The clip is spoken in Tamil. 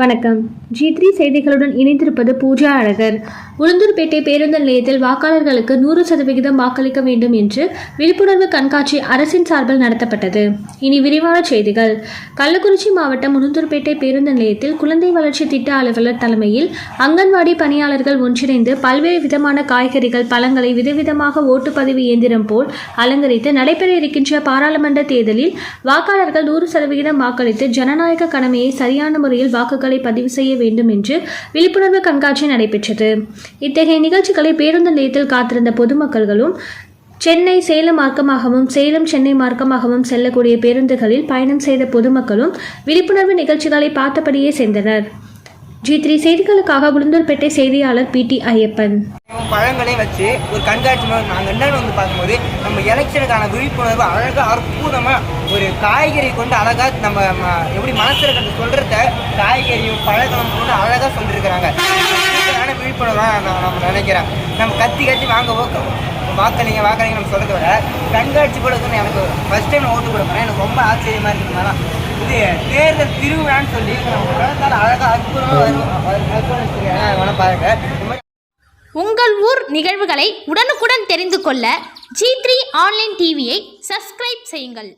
வணக்கம். G3 செய்திகளுடன் இணைந்திருப்பது பூஜா அழகர். உளுந்தூர்பேட்டை பேருந்து நிலையத்தில் வாக்காளர்களுக்கு 100% வாக்களிக்க வேண்டும் என்று விழிப்புணர்வு கண்காட்சி அரசின் சார்பில் நடத்தப்பட்டது. இனி விரிவான செய்திகள். கள்ளக்குறிச்சி மாவட்டம் உளுந்தூர்பேட்டை பேருந்து நிலையத்தில் குழந்தை வளர்ச்சி திட்ட அலுவலர் தலைமையில் அங்கன்வாடி பணியாளர்கள் ஒன்றிணைந்து பல்வேறு விதமான காய்கறிகள், பழங்களை விதவிதமாக ஓட்டுப்பதிவு இயந்திரம் போல் அலங்கரித்து நடைபெற இருக்கின்ற பாராளுமன்ற தேர்தலில் வாக்காளர்கள் 100% வாக்களித்து ஜனநாயக கடமையை சரியான முறையில் வாக்குகள் பதிவு செய்ய வேண்டும் என்று விழிப்புணர்வு கண்காட்சி நடைபெற்றது. இத்தகைய நிகழ்ச்சிகளை பேருந்து நிலையத்தில் காத்திருந்த பொதுமக்களும், சென்னை சேலம் மார்க்கமாகவும் சேலம் சென்னை மார்க்கமாகவும் செல்லக்கூடிய பேருந்துகளில் பயணம் செய்த பொதுமக்களும் விழிப்புணர்வு நிகழ்ச்சிகளை பார்த்தபடியே சென்றனர். G3 செய்திகளுக்காக உளுந்தூர்பேட்டை செய்தியாளர் PT ஐயப்பன். பழங்களை வச்சு ஒரு கண்காட்சி நாங்கள் என்னன்னு பார்க்கும்போது நம்ம எலெக்ஷனுக்கான விழிப்புணர்வு அழகாக அற்புதமாக ஒரு காய்கறி கொண்டு அழகாக நம்ம எப்படி மனசில் சொல்கிறத காய்கறியும் பழங்களும் கொண்டு அழகாக சொல்லியிருக்கிறாங்க. விழிப்புணர்வாக நம்ம நினைக்கிறேன். நம்ம கத்தி வாக்களிங்க நம்ம சொல்கிறத விட கண்காட்சி கூட எனக்கு ஃபஸ்ட் டைம் ஓட்டு கொடுக்குறேன். எனக்கு ரொம்ப ஆச்சரியமாக இருக்குதுனால இது தேர்தல் திருவிழான்னு சொல்லி அழகாக அற்புதமாக பாருங்க. உங்கள் ஊர் நிகழ்வுகளை உடனுக்குடன் தெரிந்து கொள்ள G3 ஆன்லைன் டிவியை சப்ஸ்கிரைப் செய்யுங்கள்.